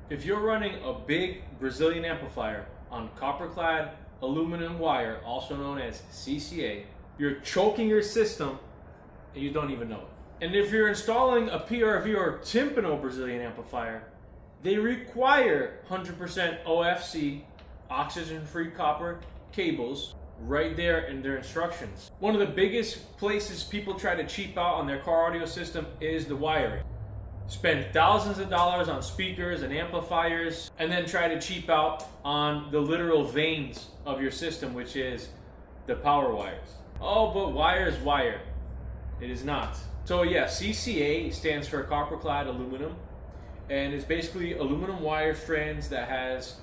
If you're running a big Brazilian amplifier on copper-clad aluminum wire, also known as CCA, you're choking your system and you don't even know it. And if you're installing a PRV or Timpano Brazilian amplifier, they require 100% OFC, oxygen-free copper cables, right there in their instructions. One of the biggest places people try to cheap out on their car audio system is the wiring. Spend thousands of dollars on speakers and amplifiers, and then try to cheap out on the literal veins of your system, which is the power wires. Oh, but wire is wire. It is not. So yeah, CCA stands for copper-clad aluminum, and it's basically aluminum wire strands that has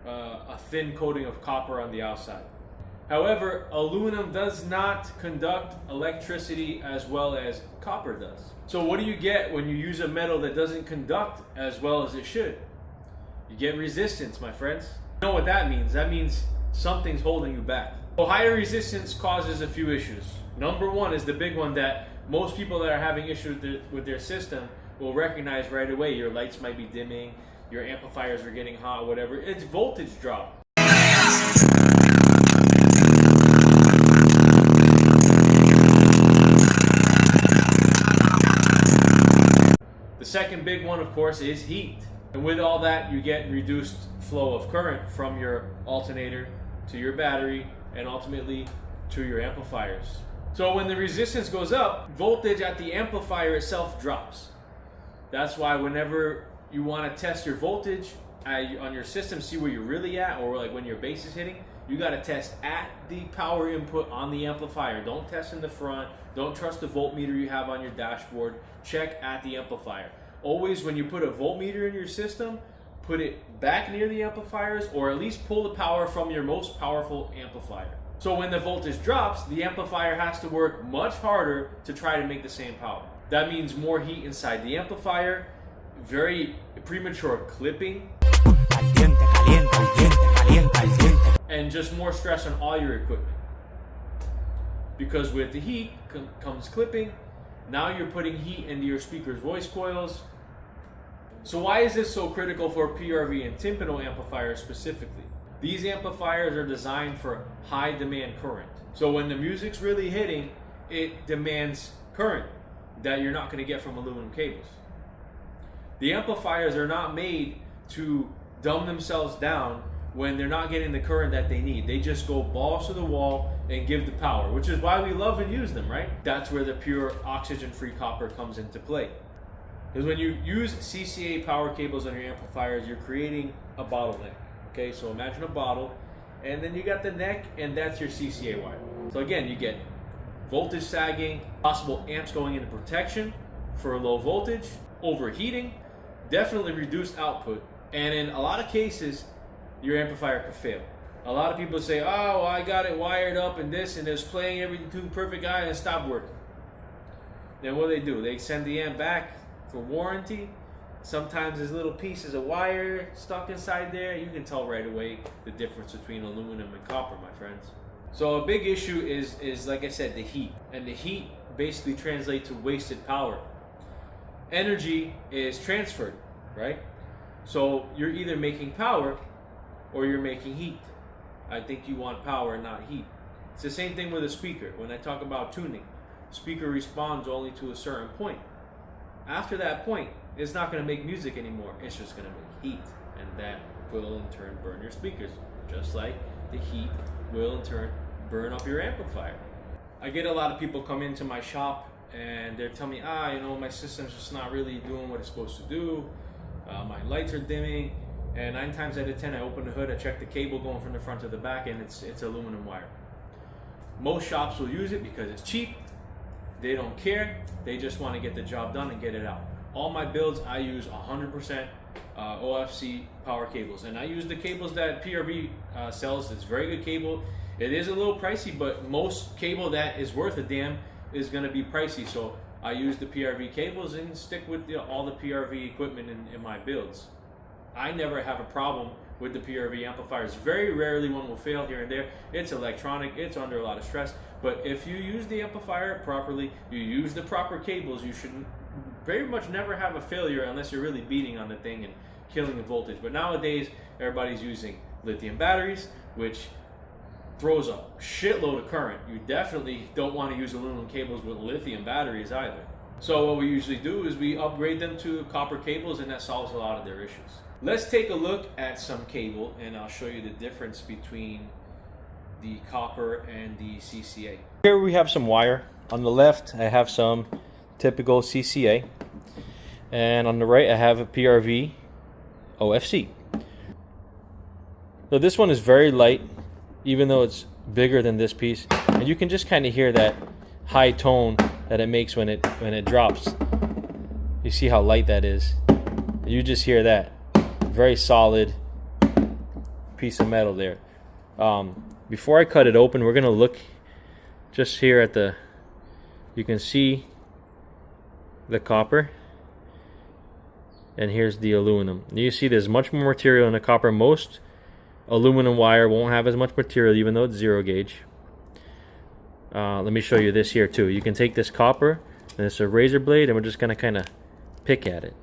a thin coating of copper on the outside. However, aluminum does not conduct electricity as well as copper does. So what do you get when you use a metal that doesn't conduct as well as it should? You get resistance, my friends. You know what that means? That means something's holding you back. So higher resistance causes a few issues. Number one is the big one that most people that are having issues with their system will recognize right away. Your lights might be dimming, your amplifiers are getting hot, whatever. It's voltage drop. The second big one, of course, is heat. And with all that, you get reduced flow of current from your alternator to your battery and ultimately to your amplifiers. So when the resistance goes up, voltage at the amplifier itself drops. That's why whenever you want to test your voltage on your system, see where you're really at, or like when your bass is hitting, you got to test at the power input on the amplifier. Don't test in the front. Don't trust the voltmeter you have on your dashboard. Check at the amplifier. Always when you put a voltmeter in your system, put it back near the amplifiers, or at least pull the power from your most powerful amplifier. So when the voltage drops, the amplifier has to work much harder to try to make the same power. That means more heat inside the amplifier, very premature clipping, and just more stress on all your equipment. Because with the heat comes clipping. Now you're putting heat into your speaker's voice coils. So why is this so critical for PRV and Timpano amplifiers specifically? These amplifiers are designed for high demand current. So when the music's really hitting, it demands current that you're not going to get from aluminum cables. The amplifiers are not made to dumb themselves down when they're not getting the current that they need. They just go balls to the wall and give the power, which is why we love and use them, right? That's where the pure oxygen-free copper comes into play. Because when you use CCA power cables on your amplifiers, you're creating a bottleneck. Okay, so imagine a bottle, and then you got the neck, and that's your CCA wire. So again, you get voltage sagging, possible amps going into protection for low voltage, overheating, definitely reduced output, and in a lot of cases, your amplifier could fail. A lot of people say, oh, I got it wired up and this, and it's playing everything to perfect eye and it stopped working. Then what do? They send the amp back for warranty. Sometimes there's little pieces of wire stuck inside there. You can tell right away the difference between aluminum and copper, my friends. So a big issue is like I said, the heat. And the heat basically translates to wasted power. Energy is transferred, right? So you're either making power or you're making heat. I think you want power, not heat. It's the same thing with a speaker. When I talk about tuning, speaker responds only to a certain point. After that point, it's not going to make music anymore. It's just going to make heat, and that will in turn burn your speakers, just like the heat will in turn burn up your amplifier. I get a lot of people come into my shop and they're telling me, my system's just not really doing what it's supposed to do. My lights are dimming. And 9 times out of 10, I open the hood, I check the cable going from the front to the back, and it's aluminum wire. Most shops will use it because it's cheap. They don't care. They just want to get the job done and get it out. All my builds, I use 100% OFC power cables. And I use the cables that PRV sells. It's very good cable. It is a little pricey, but most cable that is worth a damn is going to be pricey. So I use the PRV cables and stick with all the PRV equipment in my builds. I never have a problem with the PRV amplifiers. Very rarely one will fail here and there. It's electronic, it's under a lot of stress. But if you use the amplifier properly, you use the proper cables, you should very much never have a failure unless you're really beating on the thing killing the voltage. But nowadays, everybody's using lithium batteries, which throws a shitload of current. You definitely don't want to use aluminum cables with lithium batteries either. So what we usually do is we upgrade them to copper cables, and that solves a lot of their issues. Let's take a look at some cable, and I'll show you the difference between the copper and the CCA. Here we have some wire. On the left, I have some typical CCA, and on the right, I have a PRV OFC. So this one is very light, even though it's bigger than this piece, and you can just kind of hear that high tone that it makes when it drops. You see how light that is. You just hear that. Very solid piece of metal there. Before I cut it open, we're gonna look just here at the, you can see the copper, and here's the aluminum. You see there's much more material in the copper. Most aluminum wire won't have as much material, even though it's 0 gauge. Let me show you this here too. You can take this copper, and it's a razor blade, and we're just gonna kind of pick at it,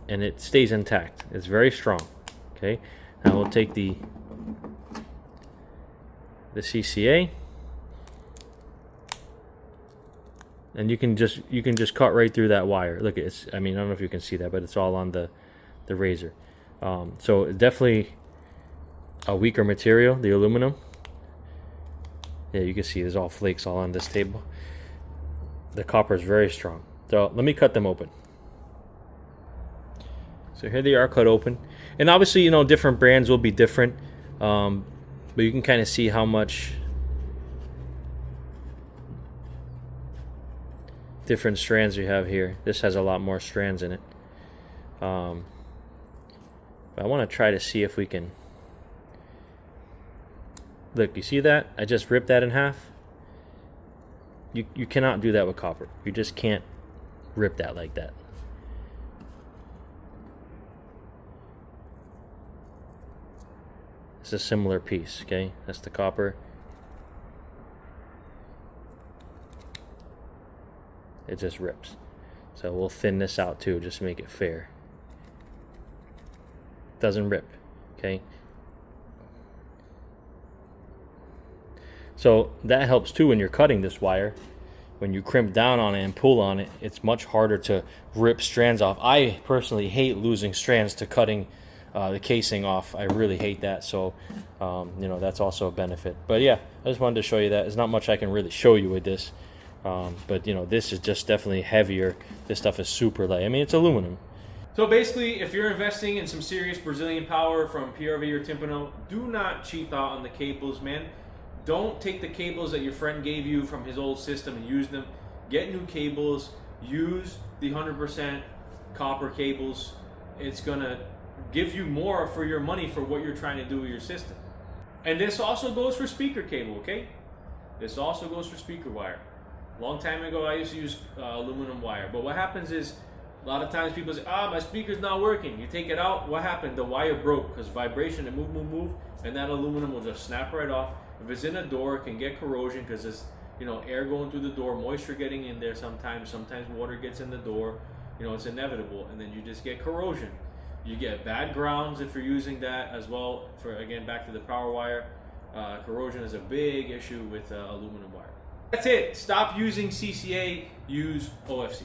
and it stays intact. It's very strong. Okay, now we'll take the CCA, and you can just cut right through that wire. Look, it's, I mean, I don't know if you can see that, but it's all on the razor. So it's definitely a weaker material, the aluminum. Yeah, you can see there's all flakes all on this table. The copper is very strong. So let me cut them open. So here they are cut open, and obviously, you know, different brands will be different, but you can kind of see how much different strands you have here. This has a lot more strands in it. But I want to try to see if we can. Look, you see that? I just ripped that in half. You cannot do that with copper. You just can't rip that like that. It's a similar piece, okay? That's the copper. It just rips. So we'll thin this out too, just to make it fair. Doesn't rip, okay? So that helps too when you're cutting this wire. When you crimp down on it and pull on it, it's much harder to rip strands off. I personally hate losing strands to cutting the casing off. I really hate that. So, you know, that's also a benefit. But yeah, I just wanted to show you that. There's not much I can really show you with this. But, you know, this is just definitely heavier. This stuff is super light. I mean, it's aluminum. So basically, if you're investing in some serious Brazilian power from PRV or Timpano, do not cheap out on the cables, man. Don't take the cables that your friend gave you from his old system and use them. Get new cables. Use the 100% copper cables. It's going to give you more for your money for what you're trying to do with your system. And this also goes for speaker cable, okay? This also goes for speaker wire. A long time ago, I used to use aluminum wire. But what happens is, a lot of times people say, my speaker's not working. You take it out, what happened? The wire broke because vibration, it move, and that aluminum will just snap right off. If it's in a door, it can get corrosion because there's, you know, air going through the door, moisture getting in there sometimes water gets in the door, you know, it's inevitable, and then you just get corrosion. You get bad grounds if you're using that as well. For, again, back to the power wire, corrosion is a big issue with aluminum wire. That's it. Stop using CCA, use OFC.